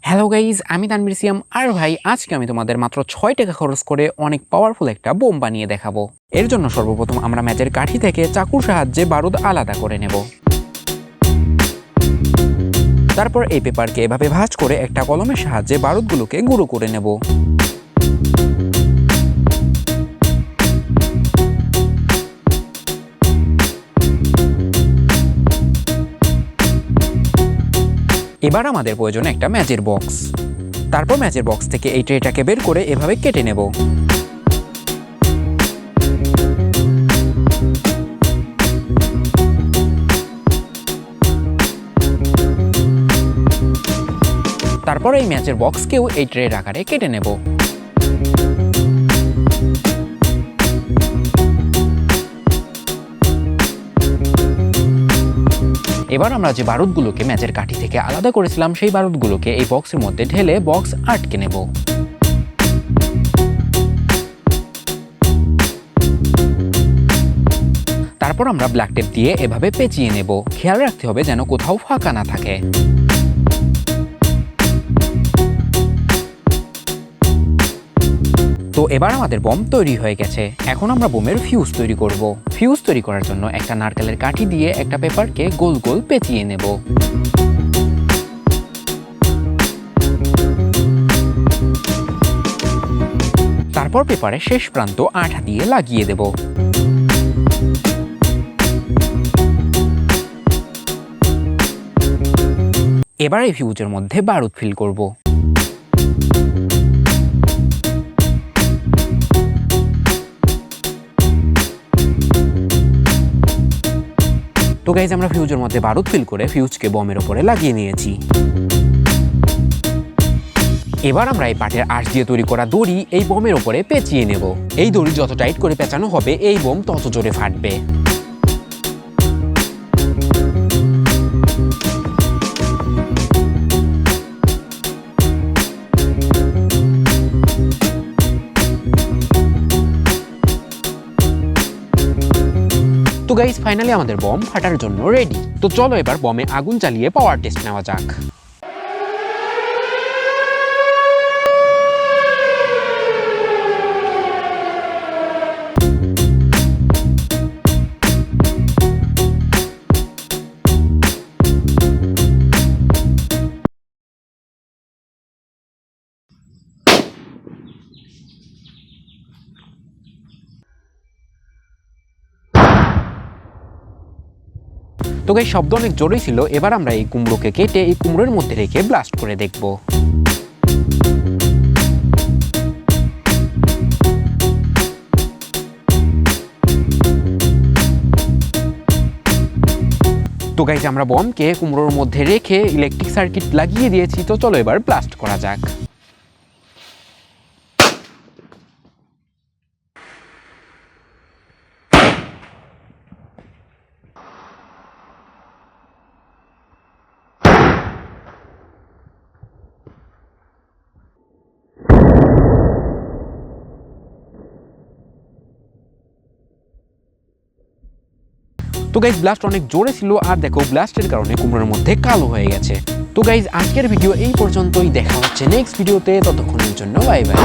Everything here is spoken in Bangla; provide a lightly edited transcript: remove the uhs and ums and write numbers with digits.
হ্যালো গাইজ, আমি তানভীর সিয়াম। আর ভাই, আজকে আমি তোমাদের মাত্র 6 টাকা খরচ করে অনেক পাওয়ারফুল একটা বোম বানিয়ে দেখাবো। এর জন্য সর্বপ্রথম আমরা ম্যাচের কাঠি থেকে চাকুর সাহায্যে বারুদ আলাদা করে নেব। তারপর এই পেপারকে এভাবে ভাঁজ করে একটা কলমের সাহায্যে বারুদগুলোকে গুঁড়ো করে নেব। এবার আমাদের প্রয়োজন একটা ম্যাচের বক্স। তারপর ম্যাচের বক্স থেকে এই ট্রেটাকে বের করে এভাবে কেটে নেব। তারপর এই ম্যাচের বক্সকেও এই ট্রের আকারে কেটে নেব। এবার আমরা যে বারুদগুলোকে ম্যাচের কাঠি থেকে আলাদা করেছিলাম সেই বারুদগুলোকে এই বক্সের মধ্যে ঢেলে বক্স আটকে নেব। তারপর আমরা ব্ল্যাক টেপ দিয়ে এভাবে পেঁচিয়ে নেব। খেয়াল রাখতে হবে যেন কোথাও ফাঁকা না থাকে। তো এবার আমাদের বম তৈরি হয়ে গেছে। এখন আমরা বোমের ফিউজ তৈরি করব। ফিউজ তৈরি করার জন্য একটা নারকেলের কাঠি দিয়ে একটা পেপারকে গোল গোল পেঁচিয়ে নেব। তারপর পেপারে শেষ প্রান্ত আঠা দিয়ে লাগিয়ে দেব। এবার এই ফিউজের মধ্যে বারুদ ফিল করব। তো গাইজ, আমরা ফিউজের মধ্যে বারুদ ফিল করে ফিউজকে বমের উপরে লাগিয়ে নিয়েছি। এবার আমরা এই পাটের আঁশ দিয়ে তৈরি করা দড়ি এই বোমের উপরে পেঁচিয়ে নেব। এই দড়ি যত টাইট করে পেঁচানো হবে এই বোম তত জোরে ফাটবে। তো গাইজ, ফাইনালি আমাদের বম ফাটার জন্য রেডি। তো চলো এবার বমে আগুন জ্বালিয়ে পাওয়ার টেস্ট নেওয়া যাক। তো গাইস, শব্দ অনেক জোরেই ছিল। এবার আমরা এই কুমড়োকে কেটে এই কুমড়োর মধ্যে রেখে ব্লাস্ট করে দেখব। তো গাইস, আমরা বমকে কুমড়োর মধ্যে রেখে ইলেকট্রিক সার্কিট লাগিয়ে দিয়েছি। তো চলো এবার ব্লাস্ট করা যাক। তো গাইজ, ব্লাস্ট অনেক জোরে ছিল। আর দেখো, ব্লাস্টের কারণে কুমড়োর মধ্যে কালো হয়ে গেছে। তো গাইজ, আজকের ভিডিও এই পর্যন্তই। দেখা হচ্ছে নেক্সট ভিডিওতে। ততক্ষণের জন্য বাই বাই।